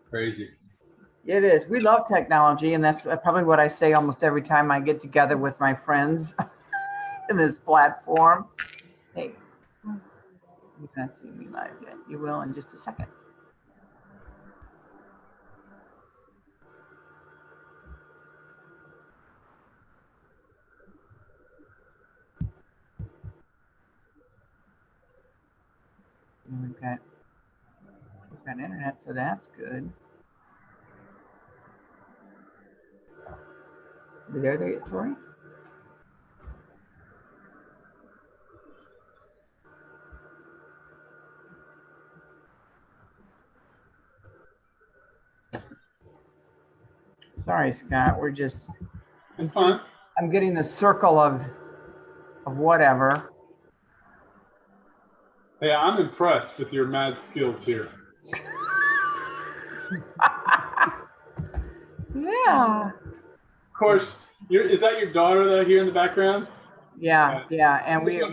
Crazy. It is. We love technology, and that's probably what I say almost every time I get together with my friends in this platform. Hey, you can't see me live yet. You will in just a second. We've got internet, so that's good. There, Tori? Sorry, Scott. We're just. I'm fine. I'm getting the circle of whatever. Hey, I'm impressed with your mad skills here. Yeah. Of course, is that your daughter that I hear in the background? Yeah, yeah. And we're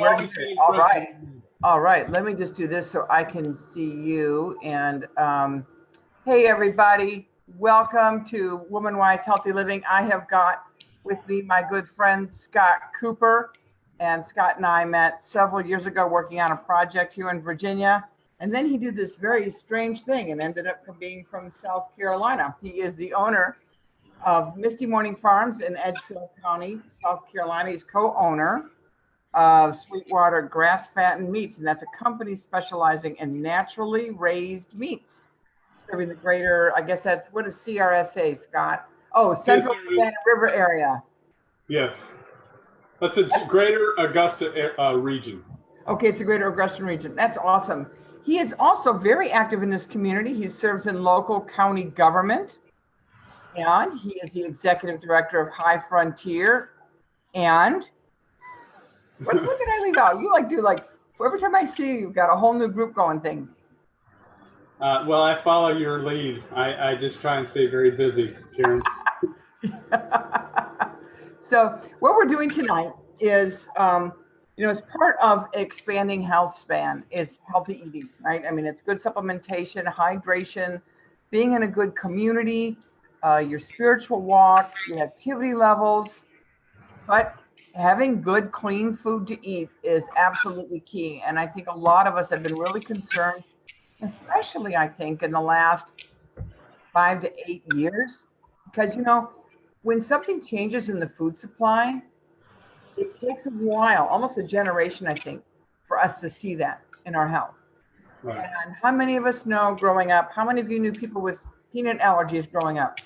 all right. Let me just do this so I can see you. And hey, everybody. Welcome to WomanWize Healthy Living. I have got with me my good friend, Scott Cooper. And Scott and I met several years ago working on a project here in Virginia. And then he did this very strange thing and ended up being from South Carolina. He is the owner of Misty Morning Farms in Edgefield County, South Carolina. He's co-owner of Sweetwater Grassfattened Meats, and that's a company specializing in naturally raised meats, serving the greater, I guess that's, what is CRSA, Scott? Oh, Central Savannah River area. Yes. That's a greater Augusta region. Okay, it's a greater Augusta region. That's awesome. He is also very active in this community. He serves in local county government, and he is the executive director of High Frontier. And what did I leave out? You do every time I see you, you've got a whole new group going thing. Well, I follow your lead. I just try and stay very busy, Karen. So what we're doing tonight is, as part of expanding Healthspan, it's healthy eating, right? I mean, it's good supplementation, hydration, being in a good community, your spiritual walk, your activity levels, but having good, clean food to eat is absolutely key. And I think a lot of us have been really concerned, especially I think in the last 5 to 8 years, because, when something changes in the food supply, it takes a while, almost a generation, I think, for us to see that in our health. Right. And how many of us know growing up, how many of you knew people with peanut allergies growing up?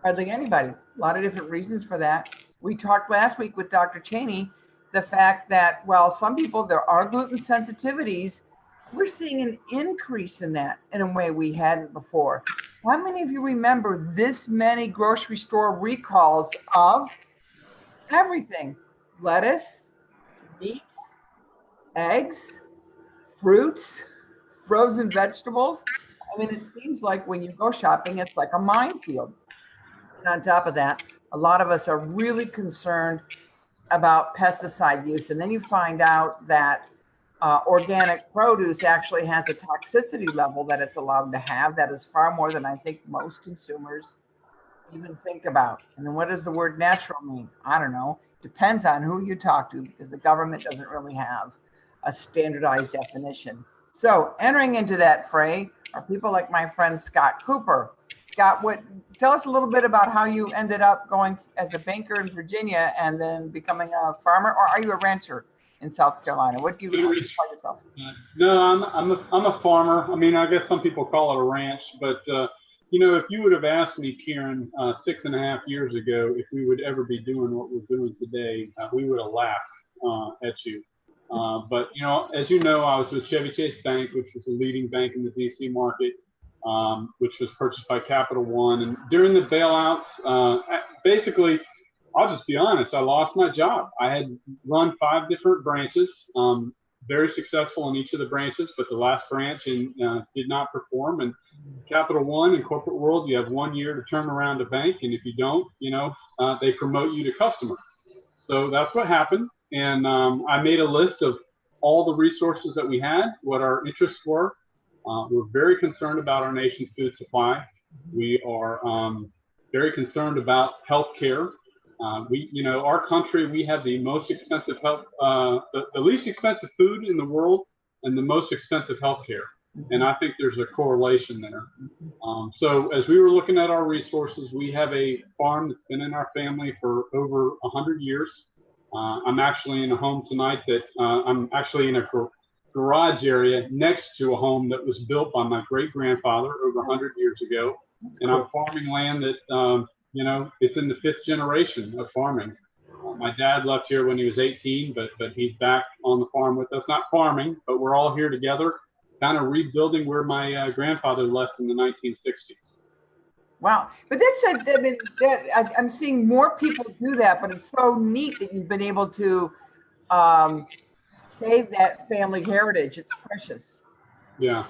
Hardly anybody. A lot of different reasons for that. We talked last week with Dr. Cheney, the fact that, well, some people, there are gluten sensitivities. We're seeing an increase in that in a way we hadn't before. How many of you remember this many grocery store recalls of everything? Lettuce, meats, eggs, fruits, frozen vegetables. I mean, it seems like when you go shopping, it's like a minefield. And on top of that, a lot of us are really concerned about pesticide use. And then you find out that organic produce actually has a toxicity level that it's allowed to have that is far more than I think most consumers even think about. And then what does the word natural mean? I don't know. Depends on who you talk to, because the government doesn't really have a standardized definition. So entering into that fray are people like my friend Scott Cooper. Scott, tell us a little bit about how you ended up going as a banker in Virginia and then becoming a farmer, or are you a rancher in South Carolina? What do you call yourself? No, I'm a farmer. I mean, I guess some people call it a ranch, but if you would have asked me, Karen, 6.5 years ago, if we would ever be doing what we're doing today, we would have laughed at you. But as you know, I was with Chevy Chase Bank, which was a leading bank in the DC market, which was purchased by Capital One. And during the bailouts, basically, I'll just be honest, I lost my job. I had run 5 different branches, very successful in each of the branches, but the last branch did not perform. And Capital One in corporate world, you have 1 year to turn around a bank. And if you don't, they promote you to customer. So that's what happened. And I made a list of all the resources that we had, what our interests were. We're very concerned about our nation's food supply. We are very concerned about health care. Our country, we have the most expensive the least expensive food in the world and the most expensive health care. And I think there's a correlation there. So as we were looking at our resources, we have a farm that's been in our family for over 100 years. I'm actually in a home tonight that I'm actually in a garage area next to a home that was built by my great-grandfather over 100 years ago. And I'm farming land that, it's in the 5th generation of farming. My dad left here when he was 18, but he's back on the farm with us, not farming, but we're all here together, kind of rebuilding where my grandfather left in the 1960s. Wow. But I'm seeing more people do that, but it's so neat that you've been able to save that family heritage. It's precious. Yeah.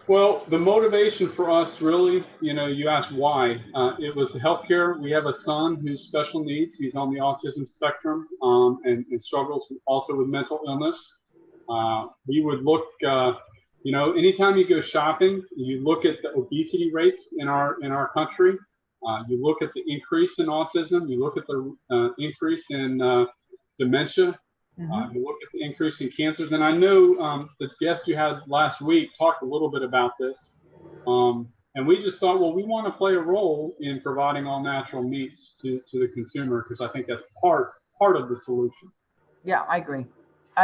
Well, the motivation for us really, you asked why. It was healthcare. We have a son who's special needs. He's on the autism spectrum and struggles also with mental illness. We would look, anytime you go shopping, you look at the obesity rates in our country. You look at the increase in autism. You look at the increase in dementia. You look at the increase in cancers, and I know the guest you had last week talked a little bit about this, and we just thought, well, we want to play a role in providing all natural meats to the consumer, because I think that's part of the solution. Yeah, I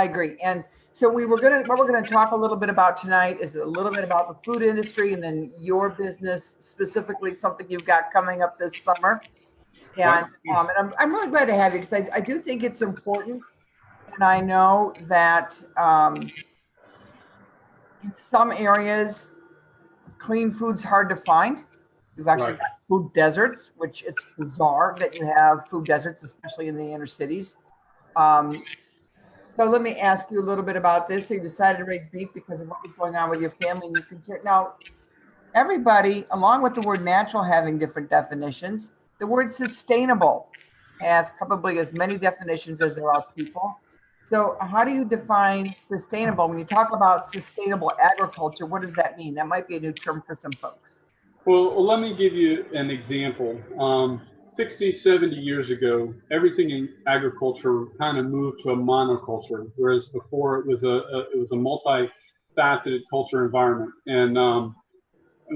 agree. And so what we're gonna talk a little bit about tonight is a little bit about the food industry, and then your business specifically, something you've got coming up this summer. And I'm really glad to have you, because I do think it's important. And I know that in some areas, clean food's hard to find. You've actually got food deserts, which it's bizarre that you have food deserts, especially in the inner cities. So let me ask you a little bit about this. So you decided to raise beef because of what was going on with your family and your concern. Now, everybody, along with the word natural having different definitions, the word sustainable has probably as many definitions as there are people. So how do you define sustainable? When you talk about sustainable agriculture, what does that mean? That might be a new term for some folks. Well, let me give you an example. 60, 70 years ago, everything in agriculture kind of moved to a monoculture, whereas before it was a multifaceted culture environment. And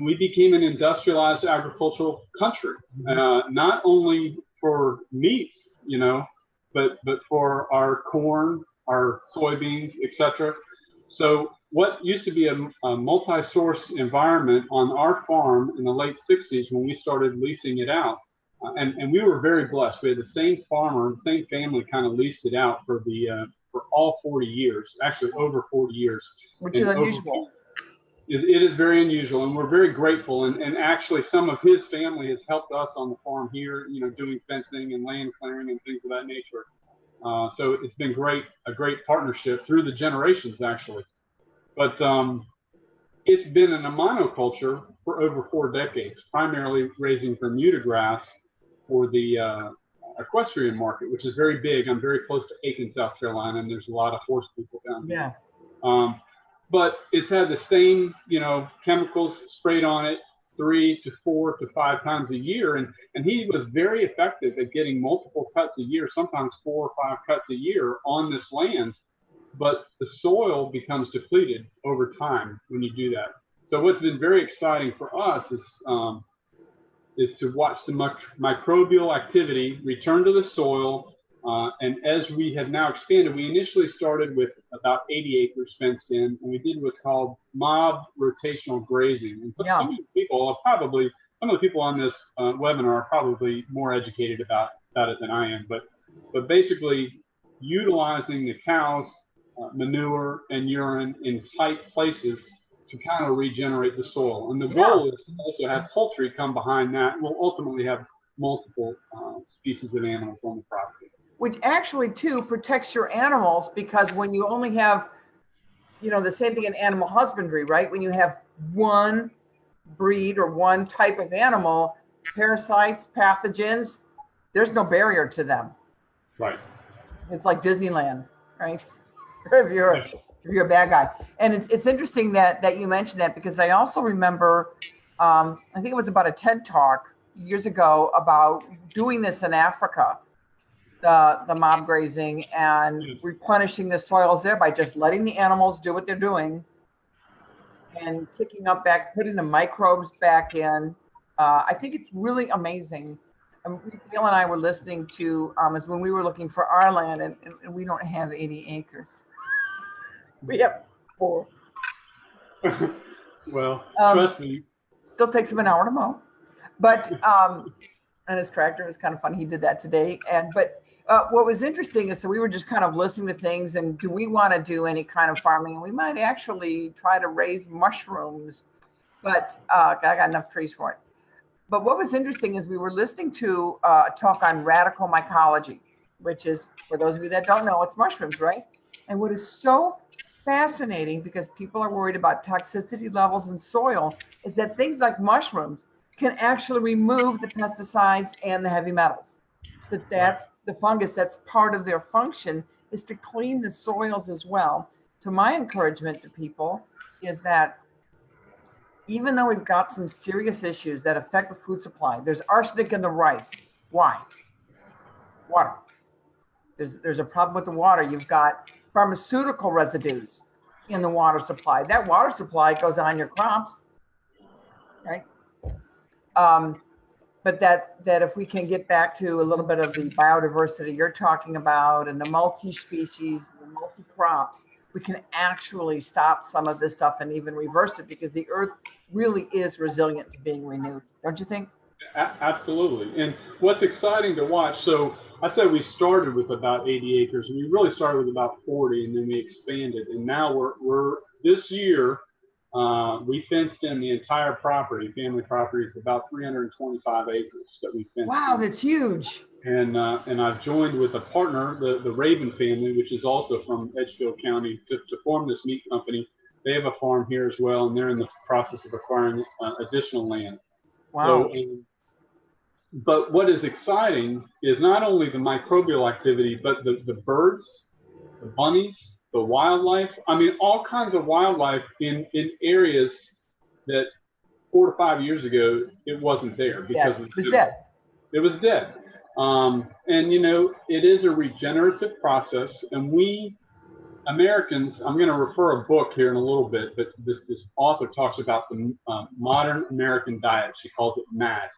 we became an industrialized agricultural country, not only for meats, but for our corn, our soybeans, etc. So what used to be a multi-source environment on our farm in the late 60s when we started leasing it out, and we were very blessed. We had the same farmer, the same family kind of leased it out for all 40 years, actually over 40 years. Which is unusual. It is very unusual, and we're very grateful. And actually, some of his family has helped us on the farm here, doing fencing and land clearing and things of that nature. So it's been a great partnership through the generations, actually. But it's been in a monoculture for over 4 decades, primarily raising Bermuda grass for the equestrian market, which is very big. I'm very close to Aiken, South Carolina, and there's a lot of horse people down there. Yeah. But it's had the same, chemicals sprayed on it 3 to 4 to 5 times a year. And he was very effective at getting multiple cuts a year, sometimes 4 or 5 cuts a year on this land. But the soil becomes depleted over time when you do that. So what's been very exciting for us is to watch the microbial activity return to the soil. And as we have now expanded, we initially started with about 80 acres fenced in, and we did what's called mob rotational grazing. And some of the people on this webinar are probably more educated about it than I am. But basically, utilizing the cows' manure and urine in tight places to kind of regenerate the soil. And the goal is to also have poultry come behind that. We'll ultimately have multiple species of animals on the property. Which actually too protects your animals, because when you only have, the same thing in animal husbandry, right? When you have one breed or one type of animal, parasites, pathogens, there's no barrier to them. Right. It's like Disneyland, right? If you're if you're a bad guy. And it's interesting that you mentioned that, because I also remember, I think it was about a TED talk years ago about doing this in Africa, the mob grazing and replenishing the soils there by just letting the animals do what they're doing and kicking up back, putting the microbes back in. I think it's really amazing. Gail and I were listening to, is when we were looking for our land, and we don't have 80 acres. We have 4. Well, trust me. Still takes him an hour to mow. But, and his tractor is kind of funny. He did that today. But what was interesting is, so we were just kind of listening to things, and do we want to do any kind of farming? And we might actually try to raise mushrooms, but I got enough trees for it. But what was interesting is we were listening to a talk on radical mycology, which is, for those of you that don't know, it's mushrooms, right? And what is so fascinating, because people are worried about toxicity levels in soil, is that things like mushrooms can actually remove the pesticides and the heavy metals. That's the fungus, that's part of their function, is to clean the soils as well. So my encouragement to people is that even though we've got some serious issues that affect the food supply, there's arsenic in the rice. Why? Water. There's a problem with the water. You've got pharmaceutical residues in the water supply. That water supply goes on your crops, right? But that if we can get back to a little bit of the biodiversity you're talking about and the multi-species, the multi-crops, we can actually stop some of this stuff and even reverse it, because the earth really is resilient to being renewed. Don't you think? Absolutely. And what's exciting to watch, so I said we started with about 80 acres, and we really started with about 40, and then we expanded. And now we're this year, we fenced in the entire property, family property. It's about 325 acres that we fenced. Wow, in. That's huge. And I've joined with a partner, the Raven family, which is also from Edgefield County, to form this meat company. They have a farm here as well, and they're in the process of acquiring additional land. Wow. So, but what is exciting is not only the microbial activity, but the birds, the bunnies, the wildlife. I mean, all kinds of wildlife in areas that 4 to 5 years ago, it wasn't there because it was dead. It was dead. And, you know, it is a regenerative process. And we Americans, I'm going to refer a book here in a little bit, but this author talks about the modern American diet. She calls it MAD.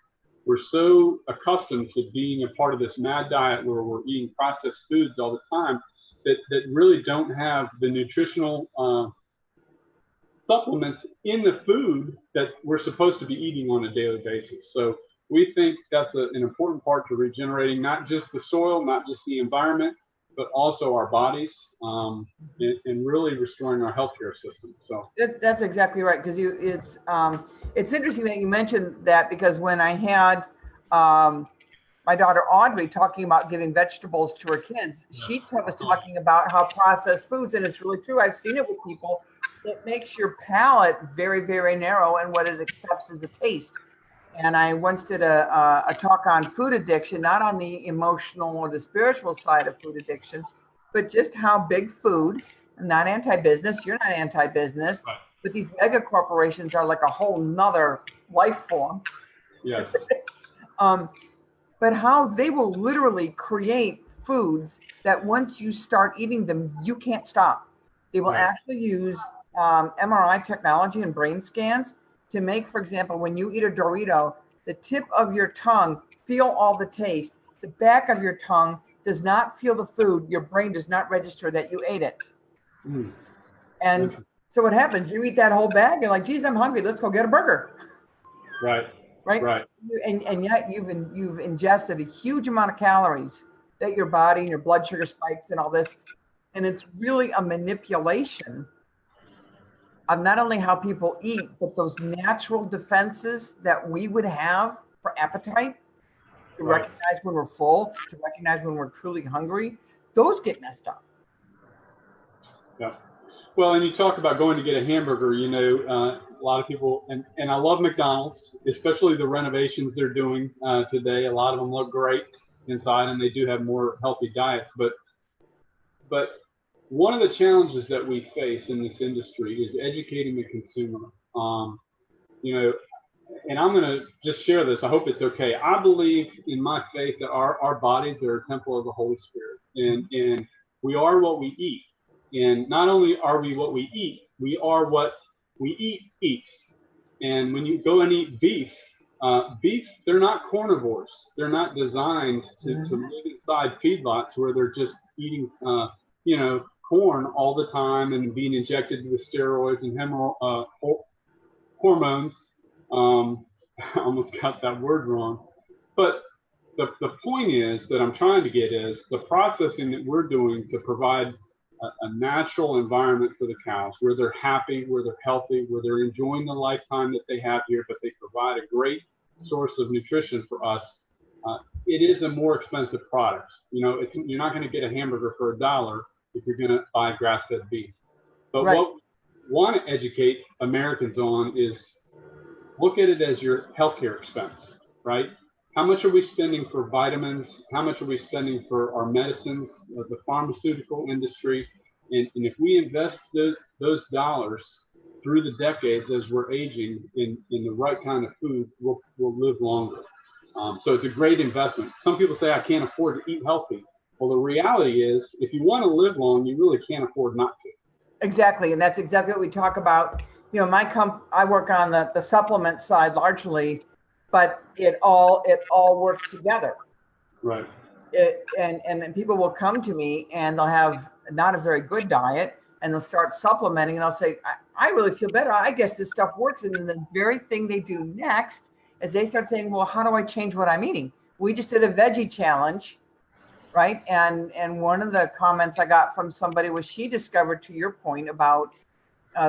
We're so accustomed to being a part of this MAD diet where we're eating processed foods all the time that really don't have the nutritional supplements in the food that we're supposed to be eating on a daily basis. So we think that's an important part to regenerating not just the soil, not just the environment, but also our bodies, and really restoring our healthcare system. So that's exactly right, because it's interesting that you mentioned that, because when I had my daughter Audrey talking about giving vegetables to her kids, she was talking about how processed foods, and it's really true. I've seen it with people. It makes your palate very, very narrow, and what it accepts is a taste. And I once did a talk on food addiction, not on the emotional or the spiritual side of food addiction, but just how big food, I'm not anti-business, you're not anti-business, right, but these mega corporations are like a whole nother life form. Yes. But how they will literally create foods that once you start eating them, you can't stop. They will actually use MRI technology and brain scans to make, for example, when you eat a Dorito, the tip of your tongue feel all the taste. The back of your tongue does not feel the food. Your brain does not register that you ate it. And so what happens? You eat that whole bag. You're like, geez, I'm hungry. Let's go get a burger. Right. Right. And yet you've ingested a huge amount of calories that your body and your blood sugar spikes and all this. And it's really a manipulation of not only how people eat, but those natural defenses that we would have for appetite, to recognize when we're full, to recognize when we're truly hungry, those get messed up. Yeah. Well, and you talk about going to get a hamburger, you know, a lot of people, and I love McDonald's, especially the renovations they're doing today. A lot of them look great inside, and they do have more healthy diets. But one of the challenges that we face in this industry is educating the consumer. You know, and I'm going to just share this. I hope it's okay. I believe in my faith that our bodies are a temple of the Holy Spirit, and we are what we eat. And not only are we what we eat, we are what we eats. And when you go and eat beef, they're not carnivores. They're not designed to live inside feedlots where they're just eating, you know, corn all the time and being injected with steroids and hormones. I almost got that word wrong. But the point is that I'm trying to get is the processing that we're doing to provide a natural environment for the cows where they're happy, where they're healthy, where they're enjoying the lifetime that they have here, but they provide a great source of nutrition for us. It is a more expensive product. You know, you're not going to get a hamburger for $1 if you're going to buy grass-fed beef. But right. what we want to educate Americans on is look at it as your healthcare expense, right? How much are we spending for vitamins? How much are we spending for our medicines, the pharmaceutical industry? And if we invest those dollars through the decades as we're aging in the right kind of food, we'll live longer. So it's a great investment. Some people say, I can't afford to eat healthy. Well, the reality is, if you want to live long, you really can't afford not to. Exactly. And that's exactly what we talk about. You know, I work on the supplement side largely, but it all works together. Right. And people will come to me and they'll have not a very good diet and they'll start supplementing and I'll say, I really feel better. I guess this stuff works. And then the very thing they do next is they start saying, well, how do I change what I'm eating? We just did a veggie challenge, right? And one of the comments I got from somebody was she discovered, to your point about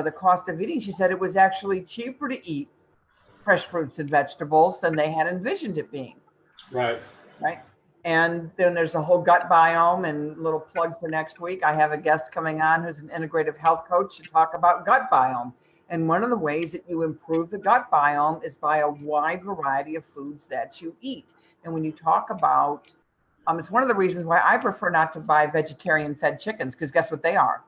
the cost of eating, she said it was actually cheaper to eat fresh fruits and vegetables than they had envisioned it being. Right. Right. And then there's the whole gut biome, and a little plug for next week. I have a guest coming on who's an integrative health coach to talk about gut biome. And one of the ways that you improve the gut biome is by a wide variety of foods that you eat. And when you talk about, it's one of the reasons why I prefer not to buy vegetarian fed chickens, because guess what they are?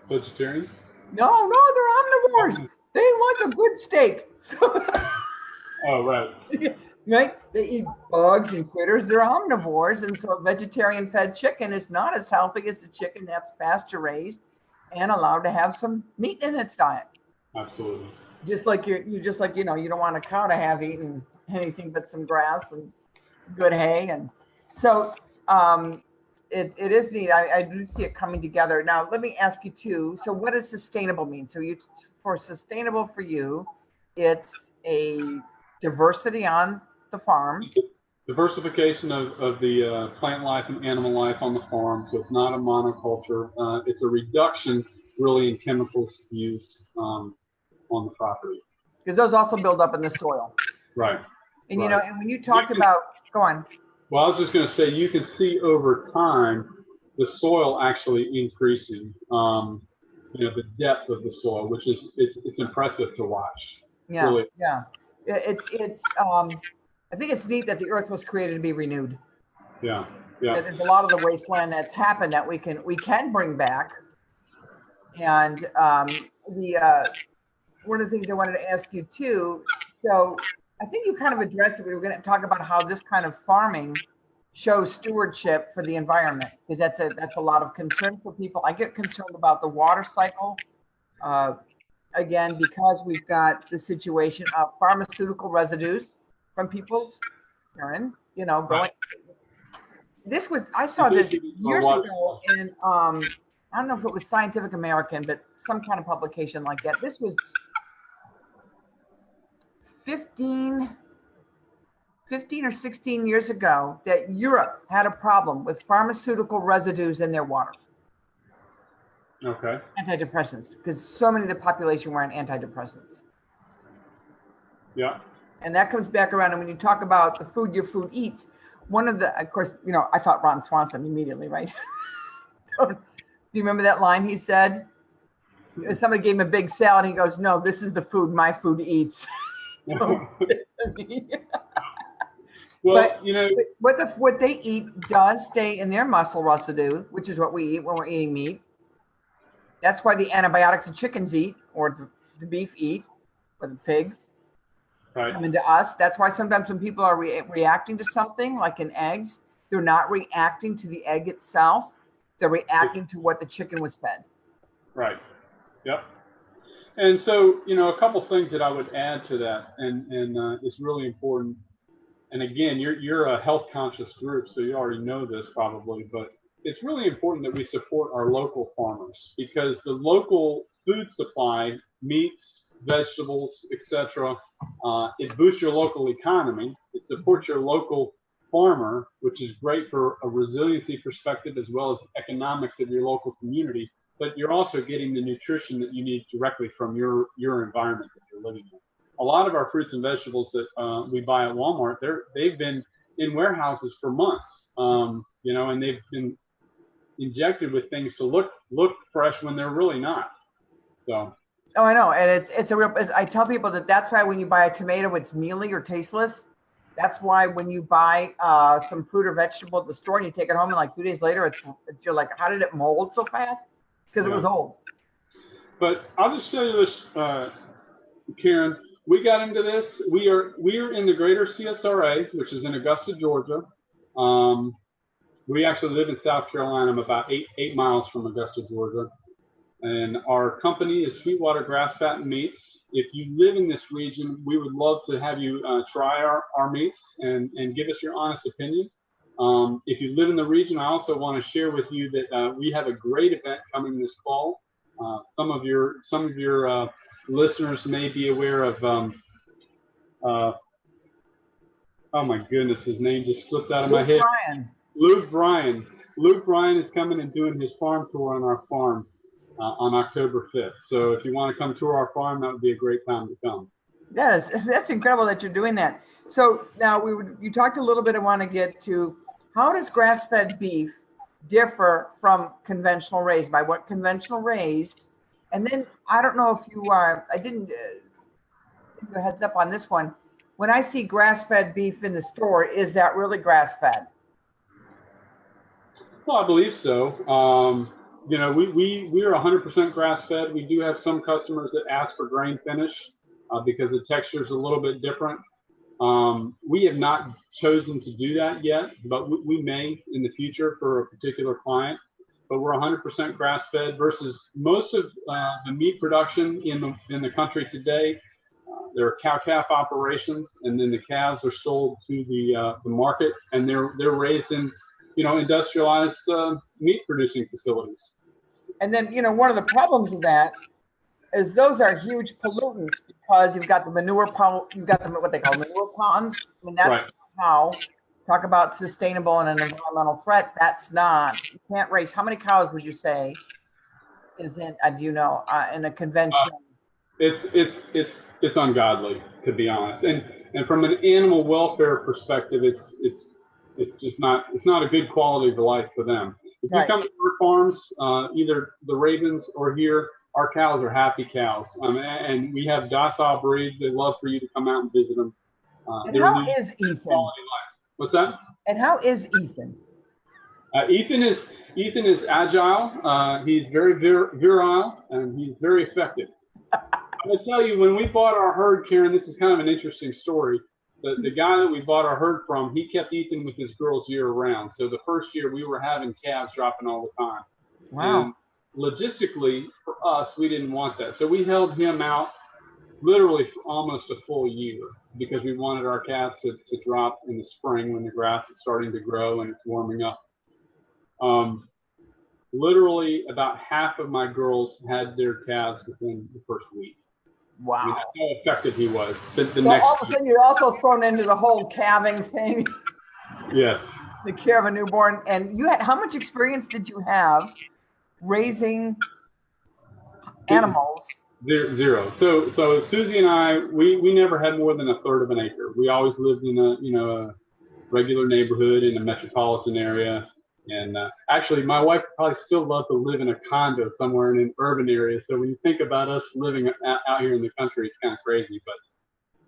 Vegetarian? No, they're omnivores. They like a good steak. Oh, right. Right? They eat bugs and critters. They're omnivores. And so a vegetarian fed chicken is not as healthy as the chicken that's pasture raised and allowed to have some meat in its diet. Absolutely. Just like you don't want a cow to have eaten anything but some grass and good hay. And so it is neat. I do see it coming together. Now, let me ask you too. So what does sustainable mean? So for sustainable for you, it's a diversity on the farm. Diversification of the plant life and animal life on the farm. So it's not a monoculture. It's a reduction really in chemicals used on the property. Because those also build up in the soil. Right. And, and when you talked about, go on. Well, I was just going to say, you can see over time the soil actually increasing, the depth of the soil, which is, it's impressive to watch. Yeah, really. Yeah. It's I think it's neat that the earth was created to be renewed. Yeah. There's a lot of the wasteland that's happened that we can bring back. And one of the things I wanted to ask you too, so I think you kind of addressed it. We were going to talk about how this kind of farming shows stewardship for the environment, because that's a lot of concern for people. I get concerned about the water cycle. Again, because we've got the situation of pharmaceutical residues from people's urine, going. Right. I saw this years ago in, I don't know if it was Scientific American, but some kind of publication like that. This was 15 or 16 years ago that Europe had a problem with pharmaceutical residues in their water. Okay. Antidepressants, because so many of the population were on antidepressants. Yeah. And that comes back around. And when you talk about the food your food eats, of course, I thought Ron Swanson immediately, right? Do you remember that line he said? Somebody gave him a big salad and he goes, no, this is the food my food eats. Well, But what they eat does stay in their muscle residue, which is what we eat when we're eating meat. That's why the antibiotics the chickens eat, or the beef eat, or the pigs come into us. That's why sometimes when people are reacting to something, like in eggs, they're not reacting to the egg itself. They're reacting to what the chicken was fed. Right. Yep. And so, a couple things that I would add to that, and it's really important. And again, you're a health conscious group, so you already know this probably, but it's really important that we support our local farmers, because the local food supply, meats, vegetables, etc., it boosts your local economy. It supports your local farmer, which is great for a resiliency perspective as well as economics of your local community. But you're also getting the nutrition that you need directly from your environment that you're living in. A lot of our fruits and vegetables that we buy at Walmart, they've been in warehouses for months, and they've been injected with things to look fresh when they're really not. So. Oh, I know, and it's a real. I tell people that's why when you buy a tomato, it's mealy or tasteless. That's why when you buy some fruit or vegetable at the store and you take it home and like 2 days later, you're like, how did it mold so fast? Because it was old. But I'll just tell you this, Karen. We got into this. We are in the greater CSRA, which is in Augusta, Georgia. We actually live in South Carolina. I'm about eight miles from Augusta, Georgia. And our company is Sweetwater Grassfattened Meats. If you live in this region, we would love to have you try our meats and give us your honest opinion. If you live in the region, I also want to share with you that we have a great event coming this fall. Some of your listeners may be aware of, oh my goodness, his name just slipped out of my head. Luke Bryan. Luke Bryan is coming and doing his farm tour on our farm on October 5th. So if you want to come tour our farm, that would be a great time to come. Yes, that's incredible that you're doing that. So now you talked a little bit. I want to get to how does grass-fed beef differ from conventional raised? By what conventional raised? And then I don't know if you are. I didn't give you a heads up on this one. When I see grass-fed beef in the store, is that really grass-fed? Well, I believe so. We are 100% grass-fed. We do have some customers that ask for grain finish because the texture is a little bit different. We have not chosen to do that yet, but we may in the future for a particular client. But we're 100% grass-fed versus most of the meat production in the country today. There are cow-calf operations, and then the calves are sold to the market, and they're raised in industrialized meat producing facilities. And then one of the problems of that is those are huge pollutants because you've got the manure you've got what they call manure ponds. I mean, that's right. How talk about sustainable and an environmental threat. That's not. You can't raise. How many cows would you say is in? In a conventional? It's ungodly, to be honest. And from an animal welfare perspective, it's just not. It's not a good quality of life for them. If you come to our farms, either the Ravens or here, our cows are happy cows, and we have docile breeds. They love for you to come out and visit them. And how is Ethan? What's that? And how is Ethan? Ethan is agile. He's very virile, and he's very effective. I'll tell you, when we bought our herd, Karen, this is kind of an interesting story. The guy that we bought our herd from, he kept Ethan with his girls year round. So the first year we were having calves dropping all the time. Wow. And logistically, for us, we didn't want that. So we held him out literally for almost a full year because we wanted our calves to drop in the spring when the grass is starting to grow and it's warming up. Literally about half of my girls had their calves within the first week. Wow. I mean, that's how effective he was. All of a sudden, you're also thrown into the whole calving thing. Yes. The care of a newborn. And how much experience did you have raising animals? Zero. So Susie and I, we never had more than a third of an acre. We always lived in a regular neighborhood in a metropolitan area. And actually, my wife would probably still love to live in a condo somewhere in an urban area. So when you think about us living out here in the country, it's kind of crazy.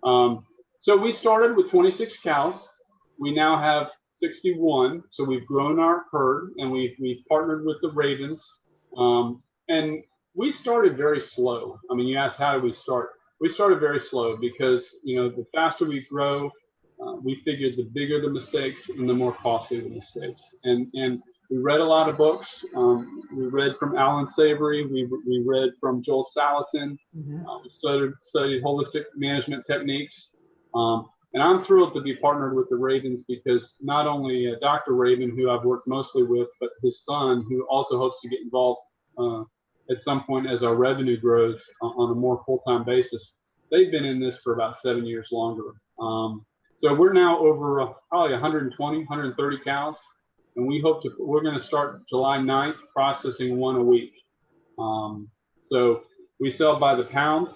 But so we started with 26 cows. We now have 61, so we've grown our herd, and we've partnered with the Ravens. And we started very slow. I mean, you asked how did we start? We started very slow because, you know, the faster we grow, we figured the bigger the mistakes and the more costly the mistakes. And we read a lot of books. We read from Alan Savory. We read from Joel Salatin. We studied holistic management techniques. And I'm thrilled to be partnered with the Ravens because not only Dr. Raven, who I've worked mostly with, but his son, who also hopes to get involved at some point as our revenue grows on a more full-time basis. They've been in this for about 7 years longer. So we're now over probably 120, 130 cows. And we're going to start July 9th processing one a week. So we sell by the pound,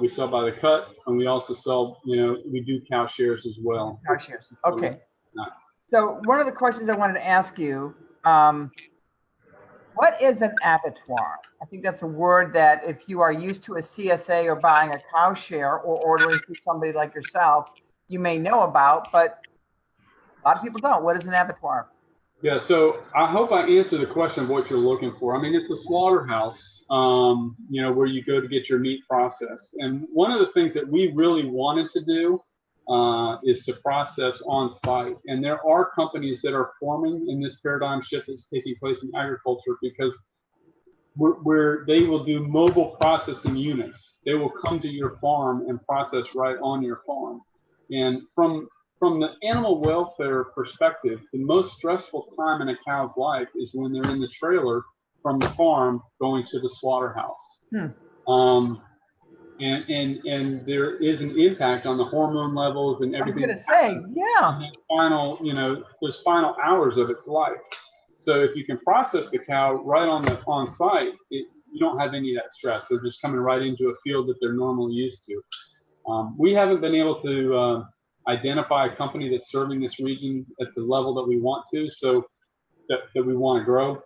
we sell by the cut, and we also sell, you know, we do cow shares as well. Cow shares. Okay. So one of the questions I wanted to ask you, what is an abattoir? I think that's a word that if you are used to a CSA or buying a cow share or ordering through somebody like yourself, you may know about, but a lot of people don't. What is an abattoir? Yeah, so I hope I answer the question of what you're looking for. I mean, it's a slaughterhouse, you know, where you go to get your meat processed. And one of the things that we really wanted to do is to process on site. And there are companies that are forming in this paradigm shift that's taking place in agriculture because they will do mobile processing units. They will come to your farm and process right on your farm. And from the animal welfare perspective, the most stressful time in a cow's life is when they're in the trailer from the farm going to the slaughterhouse. And there is an impact on the hormone levels and everything. I was going to say, yeah. Final, you know, those final hours of its life. So if you can process the cow right on site, you don't have any of that stress. They're just coming right into a field that they're normally used to. We haven't been able to identify a company that's serving this region at the level that we want to, so that we want to grow.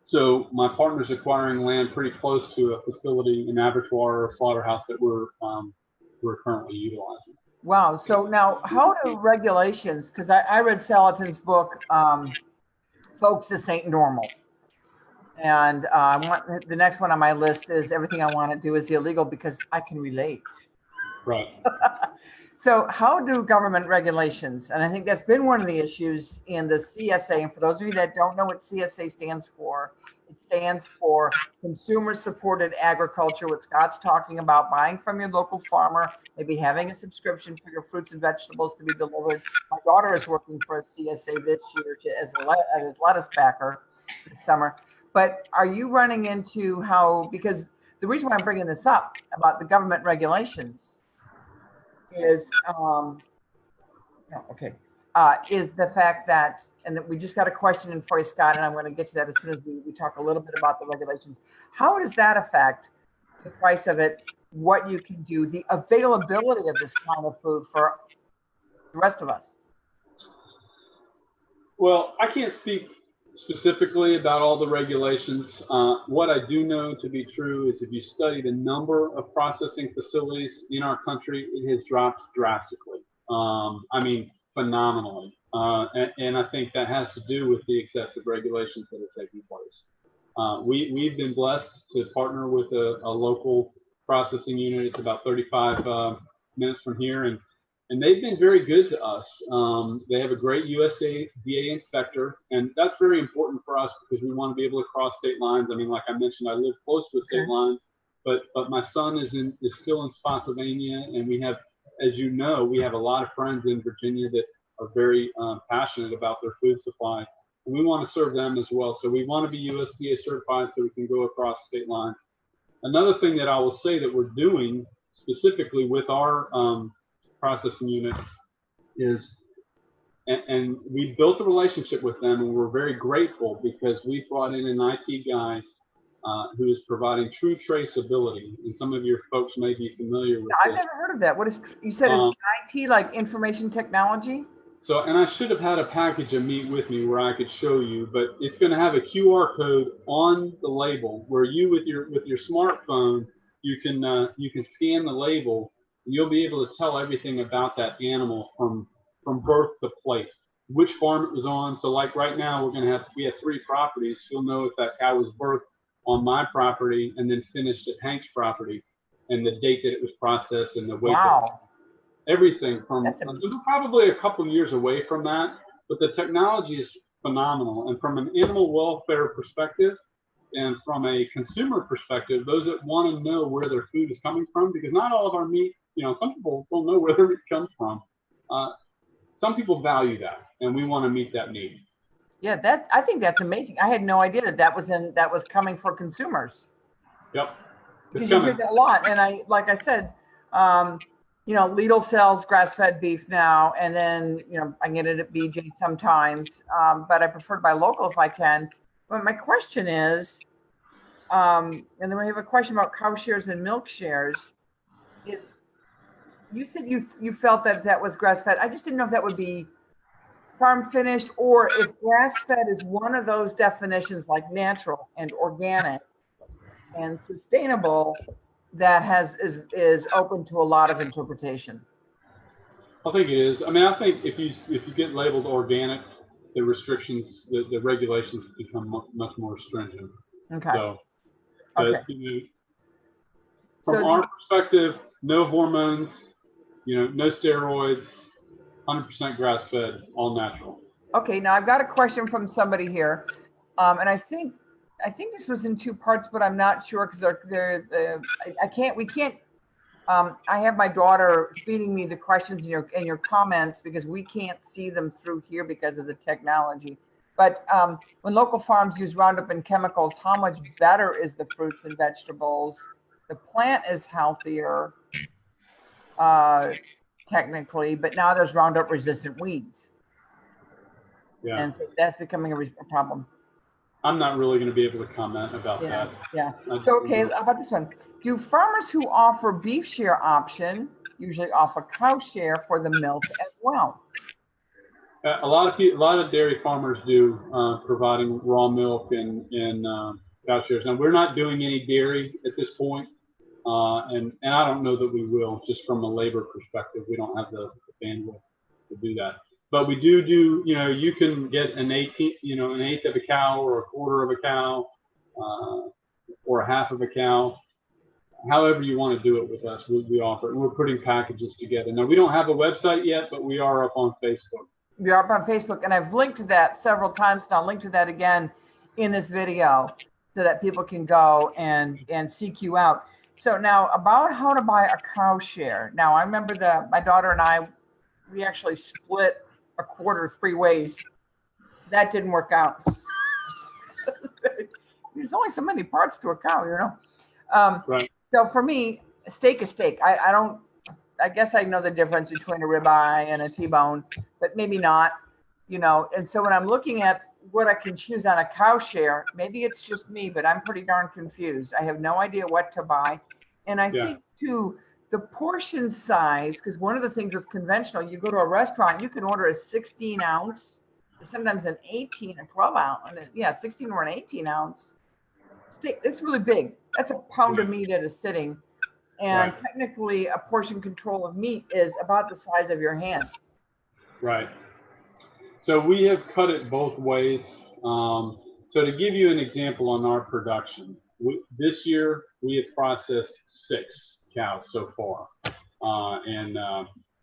So my partner's acquiring land pretty close to a facility, an abattoir or a slaughterhouse that we're currently utilizing. Wow. So now, how do regulations? Because I read Salatin's book, "Folks, This Ain't Normal," and the next one on my list is "Everything I Want to Do Is Illegal," because I can relate. Right. So how do government regulations, and I think that's been one of the issues in the CSA, and for those of you that don't know what CSA stands for, it stands for Consumer Supported Agriculture, what Scott's talking about, buying from your local farmer, maybe having a subscription for your fruits and vegetables to be delivered. My daughter is working for a CSA this year as a lettuce packer this summer. But are you running into because the reason why I'm bringing this up about the government regulations is is the fact that, and that we just got a question in for you, Scott, and I'm going to get to that as soon as we talk a little bit about the regulations. How does that affect the price of it, what you can do, the availability of this kind of food for the rest of us? Well, I can't speak specifically about all the regulations. What I do know to be true is if you study the number of processing facilities in our country, it has dropped drastically. I mean, phenomenally. And I think that has to do with the excessive regulations that are taking place. We've been blessed to partner with a local processing unit. It's about 35 minutes from here, and they've been very good to us. They have a great USDA inspector, and that's very important for us because we want to be able to cross state lines. I mean, like I mentioned, I live close to a state line, but my son is still in Spotsylvania, and we have, as you know, we have a lot of friends in Virginia that are very passionate about their food supply, and we want to serve them as well. So we want to be USDA certified so we can go across state lines. Another thing that I will say that we're doing specifically with our processing unit is, and we built a relationship with them, and we're very grateful because we brought in an IT guy who is providing true traceability, and some of your folks may be familiar with I've never heard of that. What is, you said it's IT, like information technology? So, and I should have had a package of meat with me where I could show you, but it's going to have a QR code on the label where you, with your smartphone, you can scan the label, and you'll be able to tell everything about that animal from from birth to plate, which farm it was on. So like right now, we have 3 properties. You'll know if that cow was birthed on my property and then finished at Hank's property, and the date that it was processed and the weight. Wow. Everything from, we're probably a couple of years away from that, but the technology is phenomenal. And from an animal welfare perspective and from a consumer perspective, those that want to know where their food is coming from, because not all of our meat, some people don't know where their meat comes from. Some people value that, and we want to meet that need. Yeah, I think that's amazing. I had no idea that was coming for consumers. Yep. Because you hear that a lot, and like I said, Lidl sells grass-fed beef now, and then I get it at BJ sometimes, but I prefer to buy local if I can. But my question is, and then we have a question about cow shares and milk shares. Is you said you felt that was grass-fed? I just didn't know if that would be farm finished, or if grass-fed is one of those definitions like natural and organic and sustainable that is open to a lot of interpretation. I think it is. I mean, I think if you get labeled organic, the restrictions, the regulations become much more stringent. Okay. So, from our perspective, no hormones, no steroids, 100% grass-fed, all natural. Okay, now I've got a question from somebody here, and I think this was in 2 parts, but I'm not sure because we can't. I have my daughter feeding me the questions in your comments because we can't see them through here because of the technology. But when local farms use Roundup and chemicals, how much better is the fruits and vegetables? The plant is healthier, technically, but now there's Roundup resistant weeds. Yeah. And so that's becoming a problem. I'm not really going to be able to comment about that. Yeah. So, okay, how about this one? Do farmers who offer beef share option usually offer cow share for the milk as well? A lot of dairy farmers do, providing raw milk and cow shares. Now, we're not doing any dairy at this point, and I don't know that we will, just from a labor perspective. We don't have the bandwidth to do that. But we do, you can get an eighth of a cow or a quarter of a cow or a half of a cow. However you want to do it with us, we offer it. And we're putting packages together. Now, we don't have a website yet, but we are up on Facebook. We are up on Facebook, and I've linked to that several times, and I'll link to that again in this video so that people can go and seek you out. So now about how to buy a cow share. Now, I remember my daughter and I, we actually split a quarter 3 ways. That didn't work out. There's only so many parts to a cow, Right. So for me, a steak is steak. I guess I know the difference between a ribeye and a T-bone, but maybe not, And so when I'm looking at what I can choose on a cow share, maybe it's just me, but I'm pretty darn confused. I have no idea what to buy. And I think too, the portion size, because one of the things with conventional, you go to a restaurant, you can order a 16 ounce, sometimes an 18, a 12 ounce, 16 or an 18 ounce steak. It's really big. That's a pound of meat at a sitting. And technically a portion control of meat is about the size of your hand. Right. So we have cut it both ways. So to give you an example on our production, this year we have processed 6 cows so far, and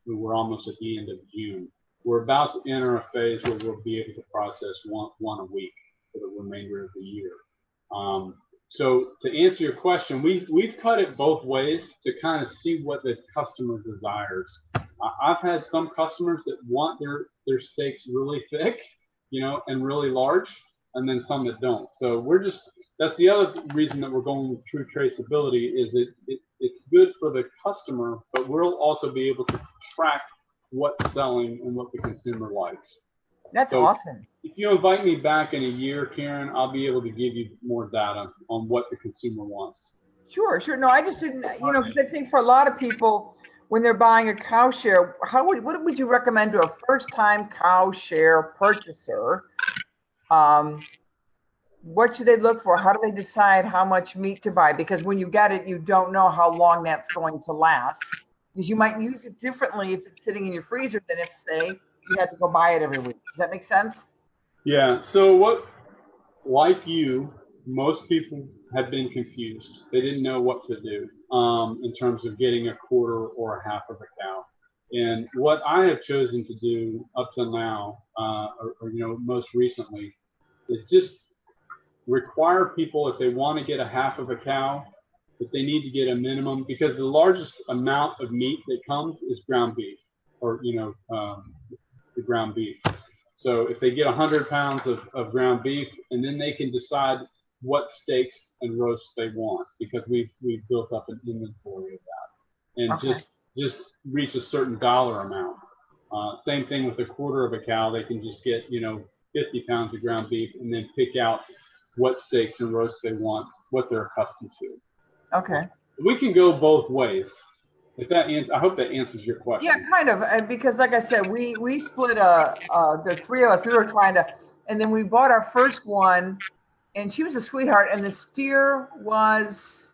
we're almost at the end of June. We're about to enter a phase where we'll be able to process one a week for the remainder of the year. So to answer your question, we've cut it both ways to kind of see what the customer desires. I've had some customers that want their steaks really thick, and really large, and then some that don't. So that's the other reason that we're going with true traceability is it's good for the customer, but we'll also be able to track what's selling and what the consumer likes. That's awesome. If you invite me back in a year, Karen, I'll be able to give you more data on what the consumer wants. Sure. No, I just didn't, because I think for a lot of people, when they're buying a cow share, what would you recommend to a first-time cow share purchaser? What should they look for? How do they decide how much meat to buy? Because when you get it, you don't know how long that's going to last. Because you might use it differently if it's sitting in your freezer than if, say, you had to go buy it every week. Does that make sense? Yeah. So like you, most people have been confused. They didn't know what to do in terms of getting a quarter or a half of a cow. And what I have chosen to do up to now, or most recently, is just require people, if they want to get a half of a cow, that they need to get a minimum, because the largest amount of meat that comes is ground beef, or the ground beef. So if they get 100 pounds of ground beef, and then they can decide what steaks and roasts they want, because we've built up an inventory of that, and Okay. just reach a certain dollar amount. Same thing with a quarter of a cow. They can just get 50 pounds of ground beef, and then pick out what steaks and roasts they want, what they're accustomed to. Okay. We can go both ways. I hope that answers your question. Yeah, kind of, because like I said, we split the three of us. We were trying to, and then we bought our first one, and she was a sweetheart, and the steer was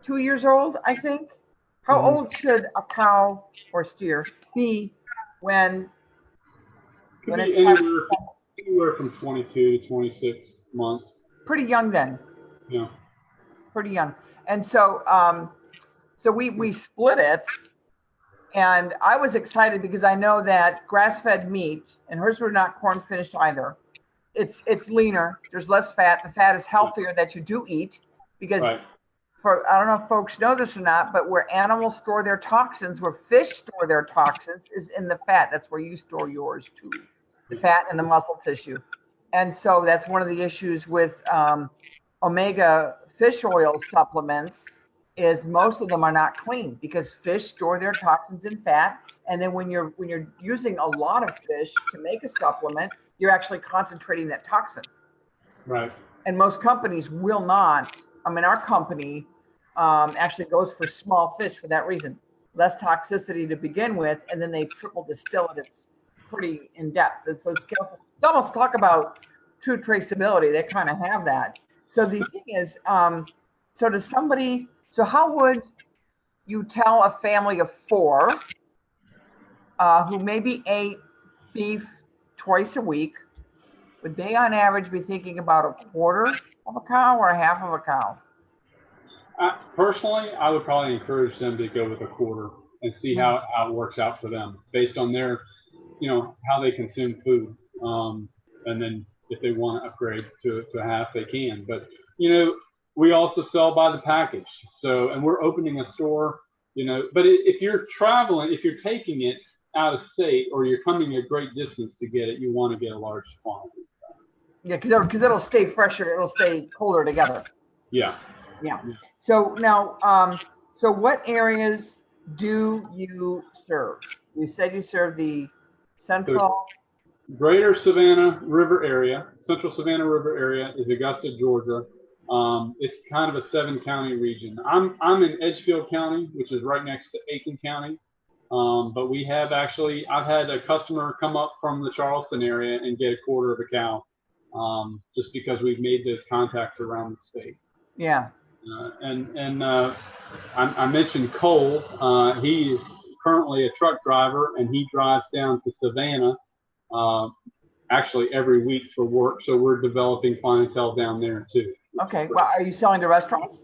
2 years old, I think. How old should a cow or steer be when it's anywhere from 22 to 26 months? Pretty young then. Yeah. Pretty young. And so so we split it, and I was excited because I know that grass-fed meat, and hers were not corn finished either. It's leaner. There's less fat. The fat is healthier that you do eat, because right. I don't know if folks know this or not, but where animals store their toxins, where fish store their toxins, is in the fat. That's where you store yours too, the fat and the muscle tissue. And so that's one of the issues with omega fish oil supplements, is most of them are not clean, because fish store their toxins in fat. And then when you're using a lot of fish to make a supplement, you're actually concentrating that toxin. Right. And most companies will not. I mean, our company actually goes for small fish for that reason. Less toxicity to begin with, and then they triple distill it. It's pretty in depth. It's almost talk about true traceability. They kind of have that. So the thing is, so how would you tell a family of 4 who maybe ate beef twice a week, would they on average be thinking about a quarter of a cow or a half of a cow? Personally, I would probably encourage them to go with a quarter and see how it works out for them based on their, how they consume food. And then if they want to upgrade to a half, they can. But, we also sell by the package. So, and we're opening a store, but if you're traveling, if you're taking it out of state, or you're coming a great distance to get it, you want to get a large quantity. Yeah, because it'll stay fresher. It'll stay colder together. Yeah. Yeah. So now, so what areas do you serve? You said you serve the central. Greater Savannah River area. Central Savannah River area is Augusta, Georgia. It's kind of a 7-county region. I'm in Edgefield County, which is right next to Aiken County. But we have I've had a customer come up from the Charleston area and get a quarter of a cow, just because we've made those contacts around the state. Yeah. I mentioned Cole. He is currently a truck driver, and he drives down to Savannah actually every week for work. So we're developing clientele down there too. Okay. Well, are you selling to restaurants?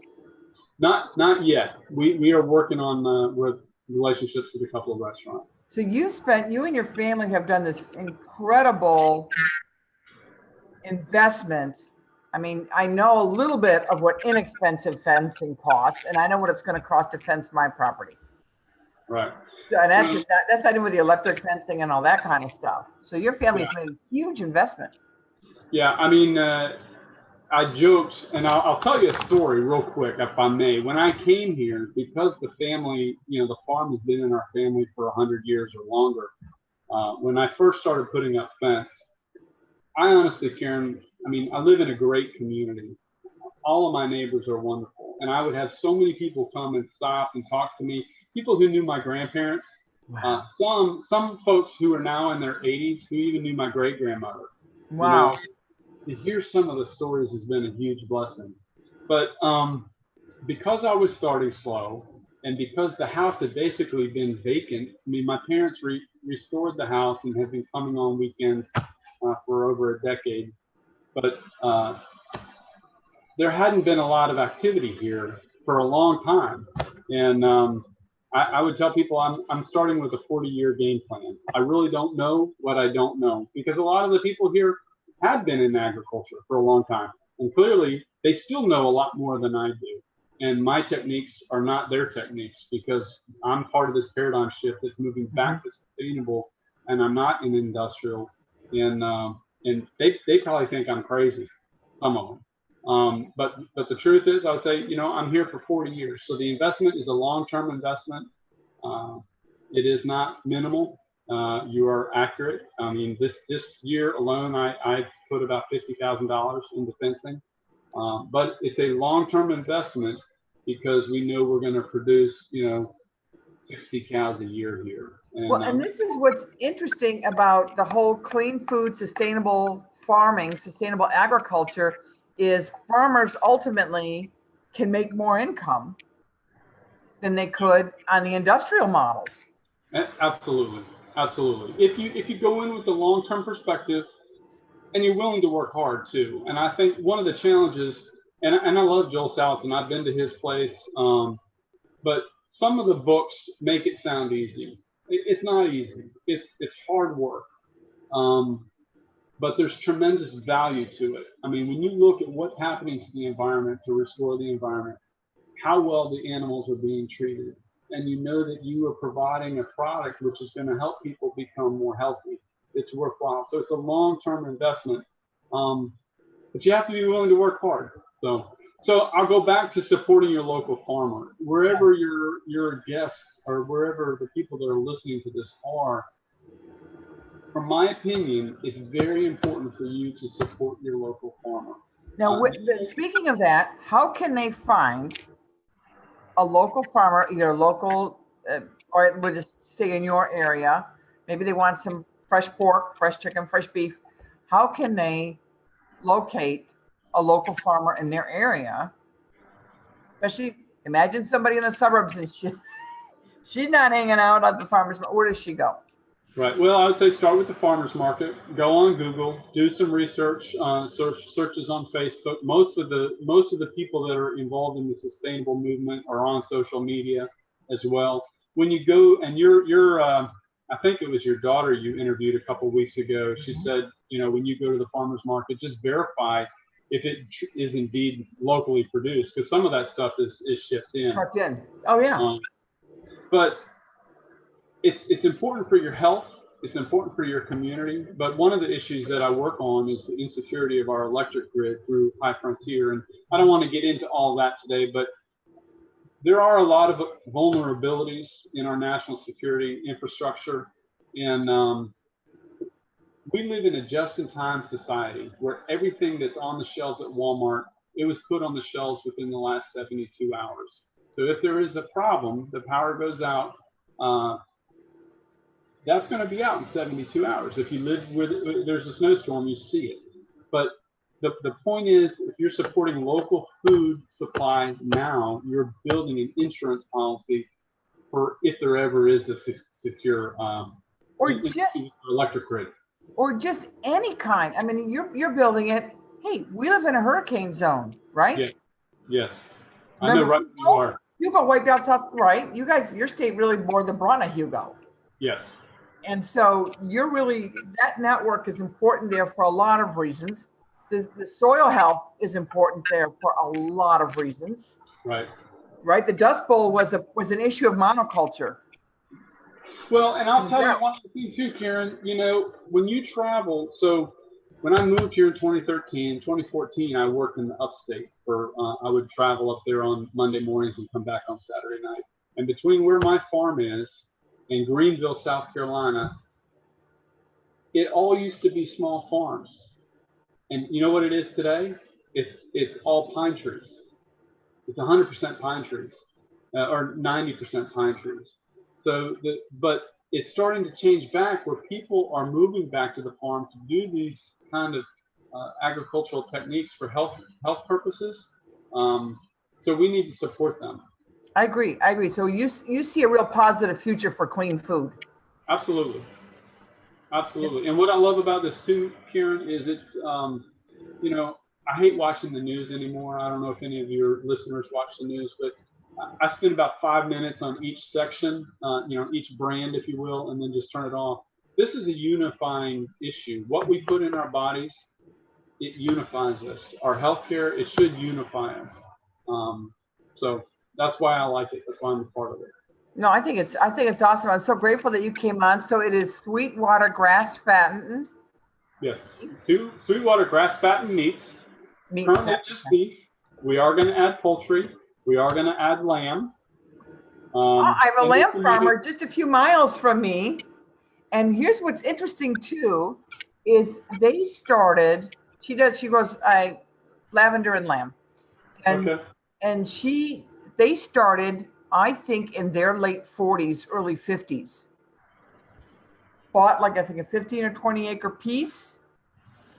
Not yet. We are working on with relationships with a couple of restaurants. So you and your family have done this incredible investment. I mean, I know a little bit of what inexpensive fencing costs, and I know what it's going to cost to fence my property. Right. So, and that's not even with the electric fencing and all that kind of stuff. So your family's made a huge investment. Yeah, I mean, I joked, and I'll tell you a story real quick, if I may. When I came here, because the family, the farm has been in our family for 100 years or longer. When I first started putting up fence, I honestly, Karen, I live in a great community. All of my neighbors are wonderful. And I would have so many people come and stop and talk to me, people who knew my grandparents, Wow. Some folks who are now in their 80s who even knew my great-grandmother. Wow. To hear some of the stories has been a huge blessing. But because I was starting slow, and because the house had basically been vacant, my parents restored the house and have been coming on weekends for over a decade. But there hadn't been a lot of activity here for a long time. And I would tell people I'm starting with a 40-year game plan. I really don't know what I don't know, because a lot of the people here have been in agriculture for a long time. And clearly, they still know a lot more than I do. And my techniques are not their techniques, because I'm part of this paradigm shift that's moving back to sustainable, and I'm not in industrial. And they probably think I'm crazy, some of them. But the truth is, I would say, I'm here for 40 years. So the investment is a long-term investment. It is not minimal. You are accurate. I mean, this year alone, I put about $50,000 into fencing. But it's a long-term investment, because we know we're going to produce, 60 cows a year here. And this is what's interesting about the whole clean food, sustainable farming, sustainable agriculture, is farmers ultimately can make more income than they could on the industrial models. Absolutely. Absolutely. If you go in with the long-term perspective, and you're willing to work hard too. And I think one of the challenges, and I love Joel Salatin, I've been to his place, but some of the books make it sound easy. It's not easy. It's hard work. But there's tremendous value to it. I mean, when you look at what's happening to the environment to restore the environment, how well the animals are being treated, and you know that you are providing a product which is going to help people become more healthy, it's worthwhile. So it's a long-term investment, but you have to be willing to work hard. So I'll go back to supporting your local farmer. Wherever your guests or wherever the people that are listening to this are, from my opinion, it's very important for you to support your local farmer. Now, speaking of that, how can they find a local farmer, either local, or we'll just stay in your area? Maybe they want some fresh pork, fresh chicken, fresh beef. How can they locate a local farmer in their area? Especially, imagine somebody in the suburbs and she's not hanging out at the farmer's market. Where does she go? Right. Well, I would say start with the farmer's market. Go on Google, do some research, searches on Facebook. Most of the people that are involved in the sustainable movement are on social media as well. When you go, and I think it was your daughter you interviewed a couple of weeks ago. She said, when you go to the farmer's market, just verify if it is indeed locally produced, because some of that stuff is shipped in. Trucked in. Oh yeah. But it's important for your health. It's important for your community. But one of the issues that I work on is the insecurity of our electric grid through High Frontier. And I don't want to get into all that today, but there are a lot of vulnerabilities in our national security infrastructure. And we live in a just-in-time society where everything that's on the shelves at Walmart, it was put on the shelves within the last 72 hours. So if there is a problem, the power goes out, that's going to be out in 72 hours. If you live where there's a snowstorm, you see it. But the point is, if you're supporting local food supply now, you're building an insurance policy for if there ever is a secure or just electric grid. Or just any kind. I mean, you're building it. Hey, we live in a hurricane zone, right? Yeah. Yes. I know, right? You are. Hugo wiped out South, right? You guys, your state really bore the brunt of Hugo. Yes. And so that network is important there for a lot of reasons. The soil health is important there for a lot of reasons. Right. Right. The Dust Bowl was an issue of monoculture. Well, and I'll tell you one thing too, Karen, when you travel, so when I moved here in 2014, I worked in the upstate I would travel up there on Monday mornings and come back on Saturday night. And between where my farm is and Greenville, South Carolina, it all used to be small farms. And you know what it is today? It's all pine trees. It's 100% pine trees, or 90% pine trees. So, but it's starting to change back where people are moving back to the farm to do these kind of agricultural techniques for health purposes. So we need to support them. I agree. So you see a real positive future for clean food. Absolutely. Absolutely. And what I love about this too, Karen, is it's, you know, I hate watching the news anymore. I don't know if any of your listeners watch the news, but I spend about 5 minutes on each section, you know, each brand, if you will, and then just turn it off. This is a unifying issue. What we put in our bodies, it unifies us. Our healthcare, it should unify us. So that's why I like it. That's why I'm a part of it. No, I think it's awesome. I'm so grateful that you came on. So it is Sweetwater Grassfattened. Yes, Sweetwater Grassfattened meats. Currently just beef. We are going to add poultry. We are going to add lamb. I have a lamb farmer just a few miles from me. And here's what's interesting too, is they started, she grows lavender and lamb. And, okay. and they started, I think, in their late 40s, early 50s. Bought like, I think, a 15 or 20 acre piece.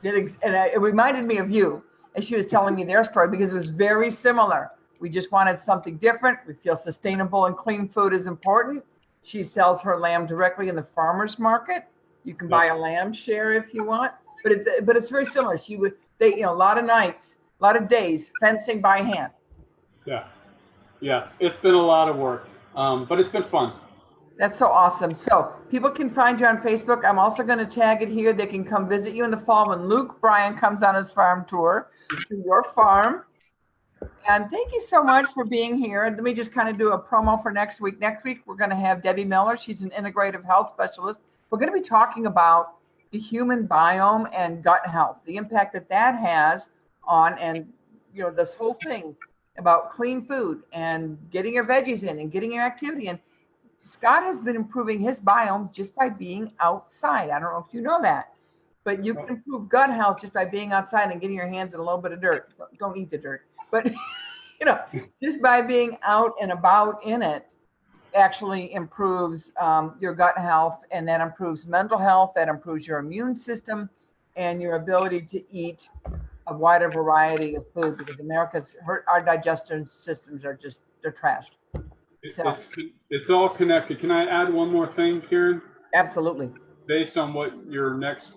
It reminded me of you. And she was telling me their story because it was very similar. We just wanted something different. We feel sustainable and clean food is important. She sells her lamb directly in the farmer's market. You can buy a lamb share if you want, but it's very similar. A lot of nights, a lot of days fencing by hand. Yeah, it's been a lot of work, but it's been fun. That's so awesome. So people can find you on Facebook. I'm also going to tag it here. They can come visit you in the fall when Luke Bryan comes on his farm tour to your farm. And thank you so much for being here. And let me just kind of do a promo for next week. Next week, we're going to have Debbie Miller. She's an integrative health specialist. We're going to be talking about the human biome and gut health, the impact that has on, and this whole thing about clean food and getting your veggies in and getting your activity in. Scott has been improving his biome just by being outside. I don't know if you know that, but you can improve gut health just by being outside and getting your hands in a little bit of dirt. Don't eat the dirt, but just by being out and about in it actually improves your gut health, and that improves mental health, that improves your immune system and your ability to eat a wider variety of food, because our digestion systems are they're trashed. It's all connected. Can I add one more thing, Karen? Absolutely. Based on what your next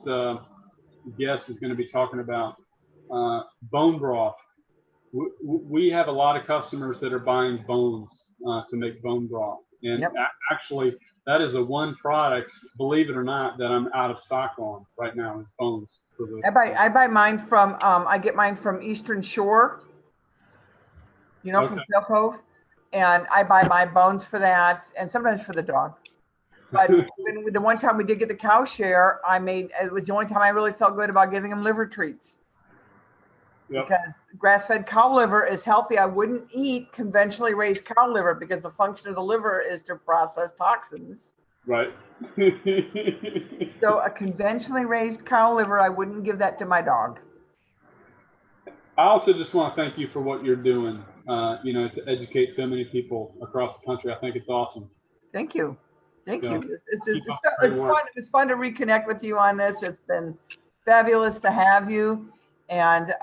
guest is going to be talking about, bone broth. We have a lot of customers that are buying bones to make bone broth. And actually, that is a one product, believe it or not, that I'm out of stock on right now is bones. I buy mine from, I get mine from Eastern Shore, from Pale Cove. And I buy my bones for that, and sometimes for the dog. But the one time we did get the cow share, it was the only time I really felt good about giving them liver treats. Because grass-fed cow liver is healthy. I wouldn't eat conventionally raised cow liver because the function of the liver is to process toxins. Right. So a conventionally raised cow liver, I wouldn't give that to my dog. I also just want to thank you for what you're doing, to educate so many people across the country. I think it's awesome. Thank you. Thank you. It's fun. It's fun to reconnect with you on this. It's been fabulous to have you. And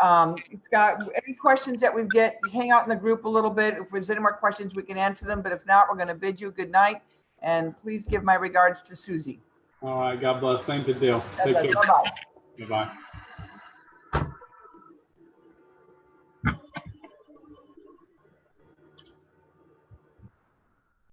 Scott, any questions that we get, just hang out in the group a little bit. If there's any more questions, we can answer them. But if not, we're going to bid you good night. And please give my regards to Susie. All right. God bless. Same to deal. Take care. Bye-bye. Bye-bye.